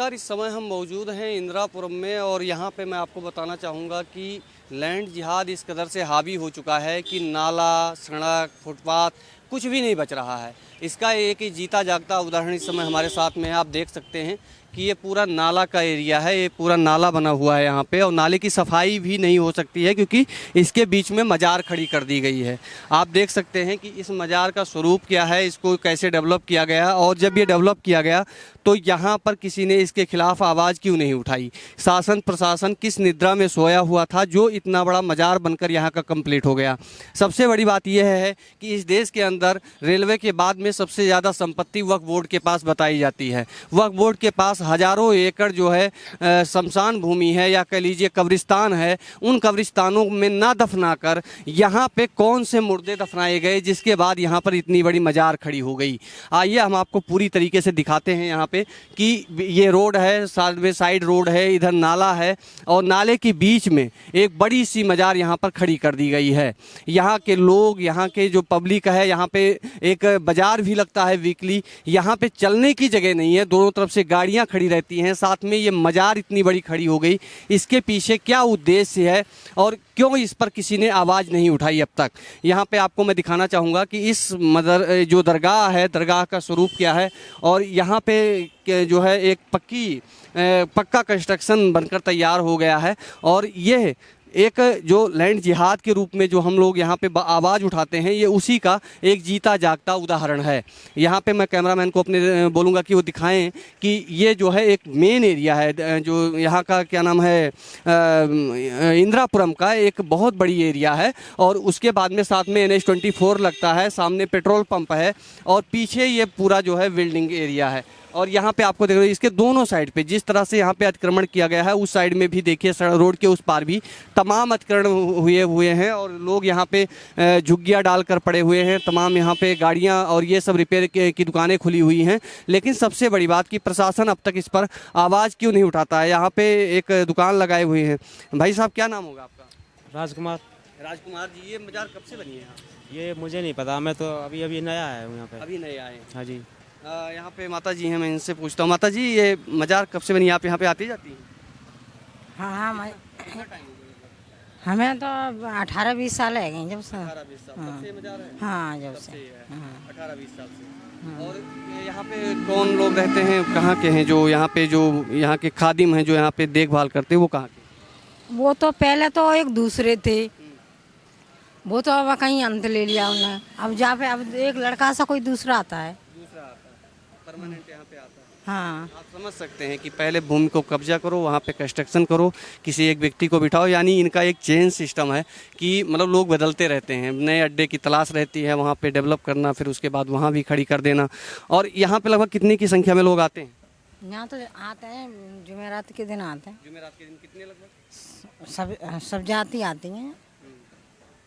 नमस्कार। इस समय हम मौजूद हैं इंदिरापुरम में और यहाँ पे मैं आपको बताना चाहूँगा कि लैंड जिहाद इस कदर से हावी हो चुका है कि नाला, सड़क, फुटपाथ कुछ भी नहीं बच रहा है। इसका एक ही जीता जागता उदाहरण इस समय हमारे साथ में है। आप देख सकते हैं कि ये पूरा नाला का एरिया है, ये पूरा नाला बना हुआ है यहाँ पे और नाले की सफाई भी नहीं हो सकती है क्योंकि इसके बीच में मजार खड़ी कर दी गई है। आप देख सकते हैं कि इस मजार का स्वरूप क्या है, इसको कैसे डेवलप किया गया और जब ये डेवलप किया गया तो यहाँ पर किसी ने इसके खिलाफ आवाज़ क्यों नहीं उठाई। शासन प्रशासन किस निद्रा में सोया हुआ था जो इतना बड़ा मजार बनकर यहाँ का कंप्लीट हो गया। सबसे बड़ी बात यह है कि इस देश के अंदर रेलवे के बाद में सबसे ज़्यादा संपत्ति वक्फ बोर्ड के पास बताई जाती है। वक्फ बोर्ड के पास हजारों एकड़ जो है शमशान भूमि है या कह लीजिए कब्रिस्तान है। उन कब्रिस्तानों में ना दफना कर यहाँ पे कौन से मुर्दे दफनाए गए जिसके बाद यहाँ पर इतनी बड़ी मजार खड़ी हो गई। आइए हम आपको पूरी तरीके से दिखाते हैं यहाँ पे कि ये रोड है, साइड रोड है, इधर नाला है और नाले के बीच में एक बड़ी सी मजार यहाँ पर खड़ी कर दी गई है। यहाँ के लोग, यहाँ के जो पब्लिक है, यहाँ पे एक बाजार भी लगता है वीकली। यहाँ पे चलने की जगह नहीं है, दोनों तरफ से गाड़ियाँ खड़ी रहती हैं। साथ में ये मजार इतनी बड़ी खड़ी हो गई, इसके पीछे क्या उद्देश्य है और क्यों इस पर किसी ने आवाज़ नहीं उठाई अब तक। यहाँ पे आपको मैं दिखाना चाहूँगा कि इस जो दरगाह है, दरगाह का स्वरूप क्या है और यहाँ पे जो है एक पक्का कंस्ट्रक्शन बनकर तैयार हो गया है और ये एक जो लैंड जिहाद के रूप में जो हम लोग यहाँ पे आवाज़ उठाते हैं, ये उसी का एक जीता जागता उदाहरण है। यहाँ पे मैं कैमरामैन को अपने बोलूँगा कि वो दिखाएं कि ये जो है एक मेन एरिया है, जो यहाँ का क्या नाम है इंदिरापुरम का एक बहुत बड़ी एरिया है और उसके बाद में साथ में NH24 लगता है, सामने पेट्रोल पंप है और पीछे ये पूरा जो है बिल्डिंग एरिया है। और यहाँ पे आपको देख रहे हो इसके दोनों साइड पे जिस तरह से यहाँ पे अतिक्रमण किया गया है, उस साइड में भी देखिए रोड के उस पार भी तमाम अतिक्रमण हुए हैं और लोग यहाँ पे झुग्गियाँ डालकर पड़े हुए हैं। तमाम यहाँ पे गाड़ियाँ और ये सब रिपेयर की दुकानें खुली हुई हैं। लेकिन सबसे बड़ी बात कि प्रशासन अब तक इस पर आवाज़ क्यों नहीं उठाता है। यहाँ पे एक दुकान लगाए हुए हैं। भाई साहब क्या नाम होगा आपका? राजकुमार। राजकुमार जी, ये मजार कब से बनी है यहाँ? ये मुझे नहीं पता, मैं तो अभी नया आया हूँ यहाँ पे। अभी नए आए हैं? हाँ जी। यहाँ पे माता जी हैं, मैं इनसे पूछता हूँ। माता जी, ये मजार कब से बनी, आप यहाँ पे आती जाती हैं? हाँ, हमें तो 18-20 साल है गए जब से। 18-20 साल तब से मजार है? हाँ, जब से 18-20 साल से। और यहाँ पे कौन लोग रहते हैं, कहाँ के हैं जो यहाँ के खादिम हैं जो यहाँ पे देखभाल करते हैं, वो कहाँ के? वो तो पहले तो एक दूसरे थे, वो तो अब कहीं अंत ले लिया उन्हें। अब जहाँ पे अब एक लड़का सा कोई दूसरा आता है, परमानेंट यहाँ पे आता है। हाँ। आप समझ सकते हैं कि पहले भूमि को कब्जा करो, वहाँ पे कंस्ट्रक्शन करो, किसी एक व्यक्ति को बिठाओ। यानी इनका एक चेन सिस्टम है कि मतलब लोग बदलते रहते हैं, नए अड्डे की तलाश रहती है, वहाँ पे डेवलप करना, फिर उसके बाद वहाँ भी खड़ी कर देना। और यहाँ पे लगभग कितनी की संख्या में लोग आते हैं? यहाँ तो आते हैं, जुमेरात के दिन आते हैं। जुमेरात के दिन कितने लगभग? सब जाति आती हैं।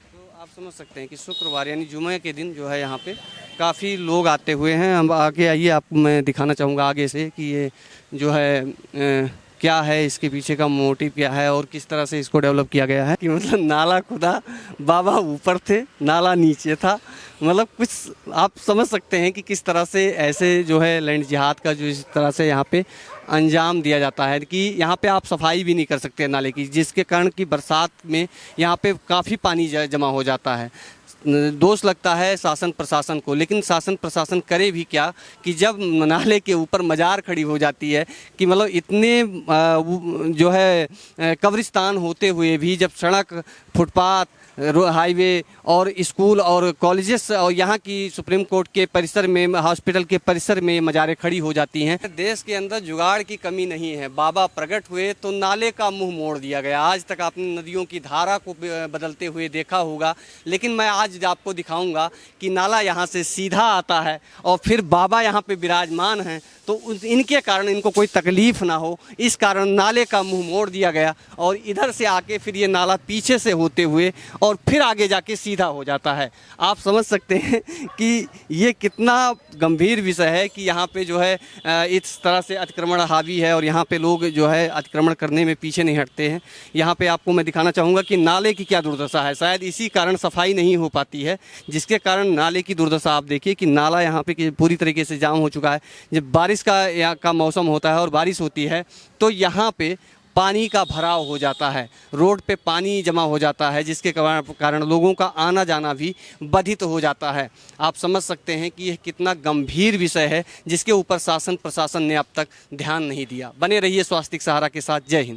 तो आप समझ सकते हैं कि शुक्रवार यानी जुमे के दिन जो है यहाँ पे काफ़ी लोग आते हुए हैं। हम आगे आइए, आपको मैं दिखाना चाहूँगा आगे से कि ये जो है क्या है, इसके पीछे का मोटिव क्या है और किस तरह से इसको डेवलप किया गया है। कि मतलब नाला खुदा, बाबा ऊपर थे, नाला नीचे था। मतलब कुछ आप समझ सकते हैं कि किस तरह से ऐसे जो है लैंड जिहाद का जो इस तरह से यहाँ पे अंजाम दिया जाता है कि यहाँ पे आप सफाई भी नहीं कर सकते नाले की, जिसके कारण कि बरसात में यहाँ पे काफ़ी पानी जमा हो जाता है। दोष लगता है शासन प्रशासन को, लेकिन शासन प्रशासन करे भी क्या कि जब नाले के ऊपर मजार खड़ी हो जाती है कि मतलब इतने जो है कब्रिस्तान होते हुए भी जब सड़क, फुटपाथ, हाईवे और स्कूल और कॉलेजेस और यहाँ की सुप्रीम कोर्ट के परिसर में, हॉस्पिटल के परिसर में मजारें खड़ी हो जाती हैं। देश के अंदर जुगाड़ की कमी नहीं है। बाबा प्रकट हुए तो नाले का मुंह मोड़ दिया गया। आज तक आपने नदियों की धारा को बदलते हुए देखा होगा, लेकिन मैं आज आपको दिखाऊंगा कि नाला यहाँ से सीधा आता है और फिर बाबा यहाँ पे विराजमान हैं। तो इनके कारण इनको कोई तकलीफ ना हो, इस कारण नाले का मुंह मोड़ दिया गया और इधर से आके फिर ये नाला पीछे से होते हुए और फिर आगे जाके सीधा हो जाता है। आप समझ सकते हैं कि ये कितना गंभीर विषय है कि यहाँ पे जो है इस तरह से अतिक्रमण हावी है और यहाँ पे लोग जो है अतिक्रमण करने में पीछे नहीं हटते हैं। यहाँ पे आपको मैं दिखाना चाहूँगा कि नाले की क्या दुर्दशा है। शायद इसी कारण सफाई नहीं हो पाती है, जिसके कारण नाले की दुर्दशा आप देखिए कि नाला यहाँ पे पूरी तरीके से जाम हो चुका है। जब बारिश बारिश का यहाँ का मौसम होता है और बारिश होती है तो यहाँ पे पानी का भराव हो जाता है, रोड पे पानी जमा हो जाता है, जिसके कारण लोगों का आना जाना भी बाधित हो जाता है। आप समझ सकते हैं कि यह कितना गंभीर विषय है जिसके ऊपर शासन प्रशासन ने अब तक ध्यान नहीं दिया। बने रहिए स्वास्थ्य सहारा के साथ। जय हिंद।